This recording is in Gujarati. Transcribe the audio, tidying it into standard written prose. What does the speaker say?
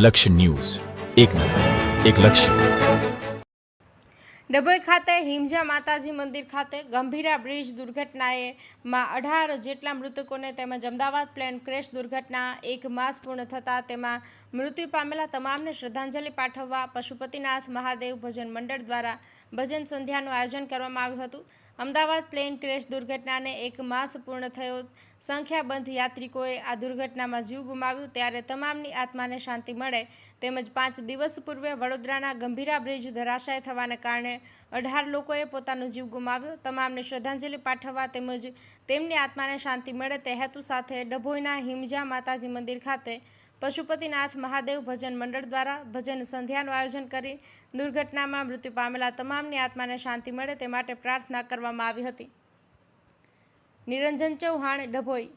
લક્ષ્ય ન્યૂઝ, એક નજર, એક લક્ષ્ય. ડભોઈ ખાતે હિમજા માતાજી મંદિર ખાતે ગંભીરા બ્રિજ દુર્ઘટનાએ માં 18 જેટલા મૃતકોને તેમજ અમદાવાદ પ્લેન ક્રેશ દુર્ઘટના 1 માસ પૂર્ણ થતાં તેમાં મૃત્યુ પામેલા તમામને શ્રદ્ધાંજલિ પાઠવવા પશુપતિનાથ મહાદેવ ભજન મંડળ દ્વારા ભજન સંધ્યાનું આયોજન કરવામાં આવ્યું હતું. અમદાવાદ પ્લેન ક્રેશ દુર્ઘટનાને 1 માસ પૂર્ણ થયો. સંખ્યાબંધ યાત્રિકોએ આ દુર્ઘટનામાં જીવ ગુમાવ્યો ત્યારે તમામની આત્માને શાંતિ મળે તેમજ 5 દિવસ પૂર્વે વડોદરાના ગંભીરા બ્રિજ ધરાશાય થવાને કારણે 18 લોકોએ પોતાનો જીવ ગુમાવ્યો. તમામને શ્રદ્ધાંજલિ પાઠવવા તેમજ તેમની આત્માને શાંતિ મળે તે હેતુ સાથે ડભોઈના હિમજા માતાજી મંદિર ખાતે પશુપતિનાથ મહાદેવ ભજન મંડળ દ્વારા ભજન સંધ્યાનું આયોજન કરી દુર્ઘટનામાં મૃત્યુ પામેલા તમામની આત્માને શાંતિ મળે તે માટે પ્રાર્થના કરવામાં આવી હતી. નિરંજન ચૌહાણ, ડભોઈ.